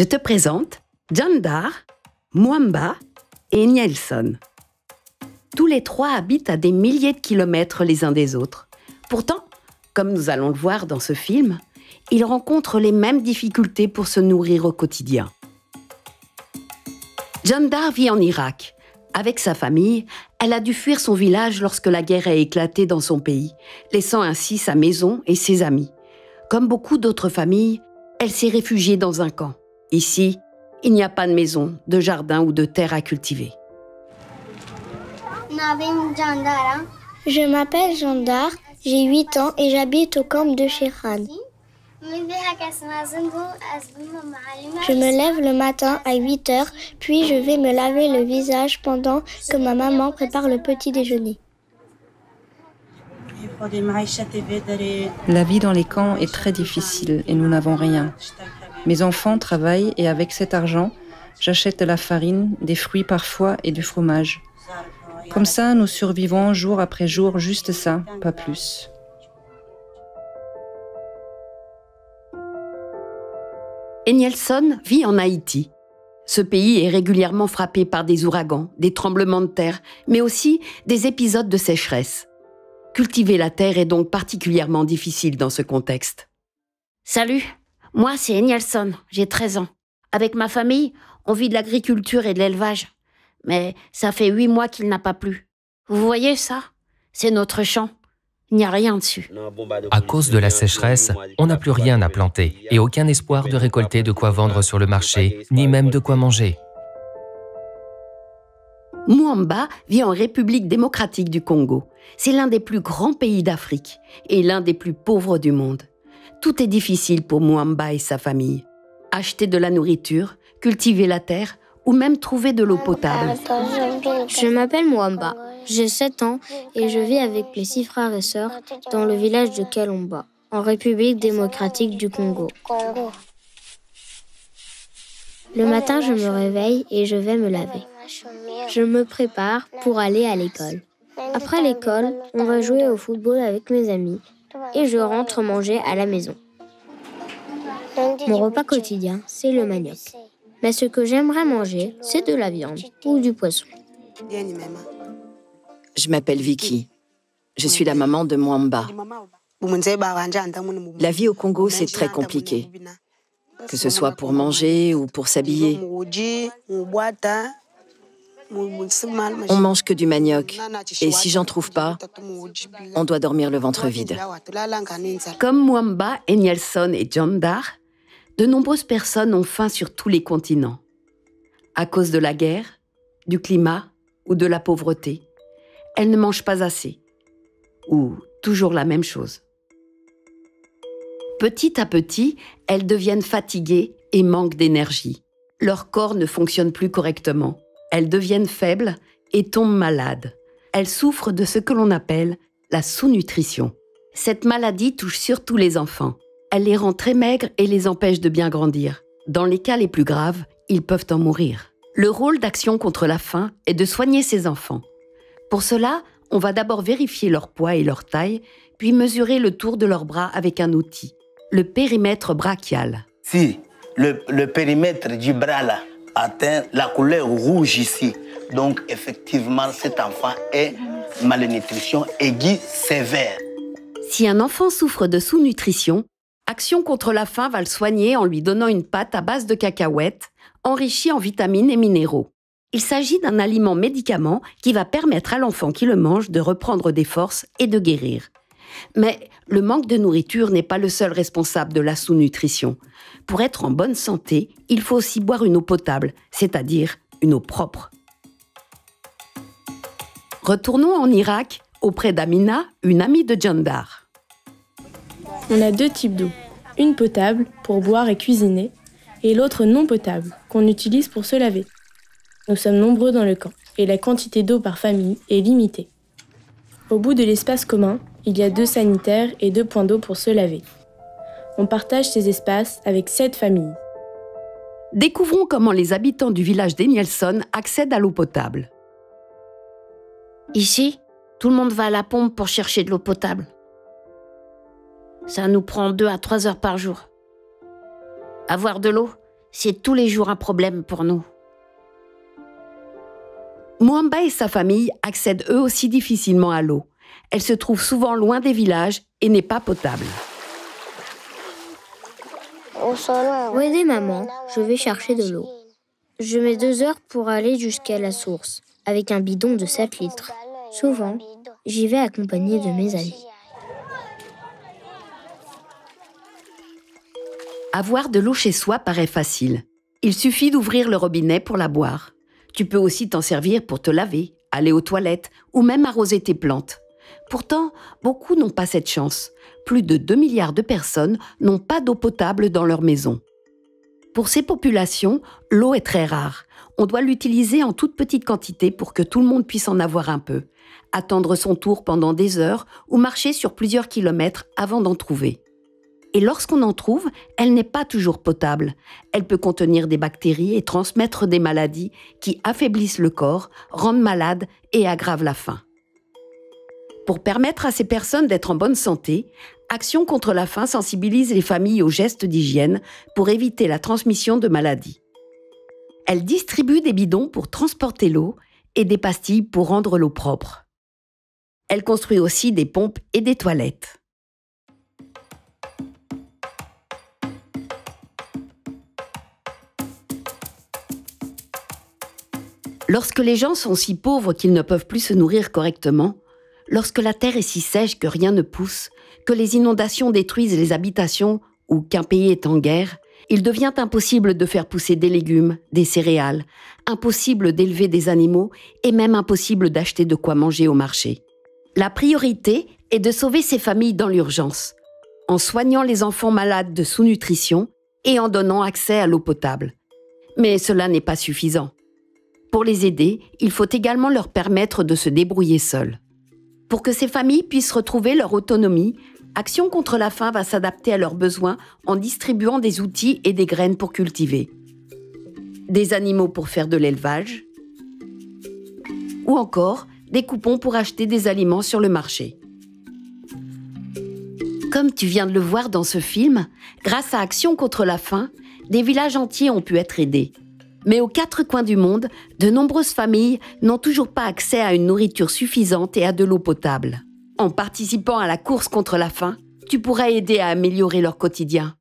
Je te présente Jandar, Mwamba et Nielson. Tous les trois habitent à des milliers de kilomètres les uns des autres. Pourtant, comme nous allons le voir dans ce film, ils rencontrent les mêmes difficultés pour se nourrir au quotidien. Jandar vit en Irak. Avec sa famille, elle a dû fuir son village lorsque la guerre a éclaté dans son pays, laissant ainsi sa maison et ses amis. Comme beaucoup d'autres familles, elle s'est réfugiée dans un camp. Ici, il n'y a pas de maison, de jardin ou de terre à cultiver. Je m'appelle Jandar, j'ai 8 ans et j'habite au camp de Shirhan. Je me lève le matin à 8 heures, puis je vais me laver le visage pendant que ma maman prépare le petit déjeuner. La vie dans les camps est très difficile et nous n'avons rien. Mes enfants travaillent et avec cet argent, j'achète de la farine, des fruits parfois et du fromage. Comme ça, nous survivons jour après jour, juste ça, pas plus. Et Nielson vit en Haïti. Ce pays est régulièrement frappé par des ouragans, des tremblements de terre, mais aussi des épisodes de sécheresse. Cultiver la terre est donc particulièrement difficile dans ce contexte. Salut, moi c'est Nielson, j'ai 13 ans. Avec ma famille, on vit de l'agriculture et de l'élevage. Mais ça fait 8 mois qu'il n'a pas plu. Vous voyez ça? C'est notre champ. Il n'y a rien dessus. À cause de la sécheresse, on n'a plus rien à planter et aucun espoir de récolter de quoi vendre sur le marché, ni même de quoi manger. Mwamba vit en République démocratique du Congo. C'est l'un des plus grands pays d'Afrique et l'un des plus pauvres du monde. Tout est difficile pour Mwamba et sa famille. Acheter de la nourriture, cultiver la terre ou même trouver de l'eau potable. Je m'appelle Mwamba, j'ai 7 ans et je vis avec mes 6 frères et sœurs dans le village de Kalomba, en République démocratique du Congo. Le matin, je me réveille et je vais me laver. Je me prépare pour aller à l'école. Après l'école, on va jouer au football avec mes amis et je rentre manger à la maison. Mon repas quotidien, c'est le manioc. Mais ce que j'aimerais manger, c'est de la viande ou du poisson. Je m'appelle Vicky. Je suis la maman de Mwamba. La vie au Congo, c'est très compliqué. Que ce soit pour manger ou pour s'habiller. On mange que du manioc. Et si j'en trouve pas, on doit dormir le ventre vide. Comme Mwamba et Nielson et Jandar, de nombreuses personnes ont faim sur tous les continents. À cause de la guerre, du climat ou de la pauvreté, elles ne mangent pas assez. Ou toujours la même chose. Petit à petit, elles deviennent fatiguées et manquent d'énergie. Leur corps ne fonctionne plus correctement. Elles deviennent faibles et tombent malades. Elles souffrent de ce que l'on appelle la sous-nutrition. Cette maladie touche surtout les enfants. Elle les rend très maigres et les empêche de bien grandir. Dans les cas les plus graves, ils peuvent en mourir. Le rôle d'Action contre la faim est de soigner ces enfants. Pour cela, on va d'abord vérifier leur poids et leur taille, puis mesurer le tour de leurs bras avec un outil, le périmètre brachial. Si le périmètre du bras là atteint la couleur rouge ici, donc effectivement cet enfant est malnutrition aiguë sévère. Si un enfant souffre de sous-nutrition, Action contre la faim va le soigner en lui donnant une pâte à base de cacahuètes, enrichie en vitamines et minéraux. Il s'agit d'un aliment-médicament qui va permettre à l'enfant qui le mange de reprendre des forces et de guérir. Mais le manque de nourriture n'est pas le seul responsable de la sous-nutrition. Pour être en bonne santé, il faut aussi boire une eau potable, c'est-à-dire une eau propre. Retournons en Irak, auprès d'Amina, une amie de Jandar. On a 2 types d'eau, une potable pour boire et cuisiner, et l'autre non potable qu'on utilise pour se laver. Nous sommes nombreux dans le camp, et la quantité d'eau par famille est limitée. Au bout de l'espace commun, il y a 2 sanitaires et 2 points d'eau pour se laver. On partage ces espaces avec 7 familles. Découvrons comment les habitants du village des Nielson accèdent à l'eau potable. Ici, tout le monde va à la pompe pour chercher de l'eau potable. Ça nous prend 2 à 3 heures par jour. Avoir de l'eau, c'est tous les jours un problème pour nous. Mwamba et sa famille accèdent eux aussi difficilement à l'eau. Elle se trouve souvent loin des villages et n'est pas potable. Pour aider maman, je vais chercher de l'eau. Je mets 2 heures pour aller jusqu'à la source, avec un bidon de 7 litres. Souvent, j'y vais accompagnée de mes amis. Avoir de l'eau chez soi paraît facile. Il suffit d'ouvrir le robinet pour la boire. Tu peux aussi t'en servir pour te laver, aller aux toilettes ou même arroser tes plantes. Pourtant, beaucoup n'ont pas cette chance. Plus de 2 milliards de personnes n'ont pas d'eau potable dans leur maison. Pour ces populations, l'eau est très rare. On doit l'utiliser en toute petite quantité pour que tout le monde puisse en avoir un peu. Attendre son tour pendant des heures ou marcher sur plusieurs kilomètres avant d'en trouver. Et lorsqu'on en trouve, elle n'est pas toujours potable. Elle peut contenir des bactéries et transmettre des maladies qui affaiblissent le corps, rendent malade et aggravent la faim. Pour permettre à ces personnes d'être en bonne santé, Action contre la faim sensibilise les familles aux gestes d'hygiène pour éviter la transmission de maladies. Elle distribue des bidons pour transporter l'eau et des pastilles pour rendre l'eau propre. Elle construit aussi des pompes et des toilettes. Lorsque les gens sont si pauvres qu'ils ne peuvent plus se nourrir correctement, lorsque la terre est si sèche que rien ne pousse, que les inondations détruisent les habitations ou qu'un pays est en guerre, il devient impossible de faire pousser des légumes, des céréales, impossible d'élever des animaux et même impossible d'acheter de quoi manger au marché. La priorité est de sauver ces familles dans l'urgence, en soignant les enfants malades de sous-nutrition et en donnant accès à l'eau potable. Mais cela n'est pas suffisant. Pour les aider, il faut également leur permettre de se débrouiller seuls. Pour que ces familles puissent retrouver leur autonomie, Action contre la faim va s'adapter à leurs besoins en distribuant des outils et des graines pour cultiver, des animaux pour faire de l'élevage, ou encore des coupons pour acheter des aliments sur le marché. Comme tu viens de le voir dans ce film, grâce à Action contre la faim, des villages entiers ont pu être aidés. Mais aux 4 coins du monde, de nombreuses familles n'ont toujours pas accès à une nourriture suffisante et à de l'eau potable. En participant à la course contre la faim, tu pourras aider à améliorer leur quotidien.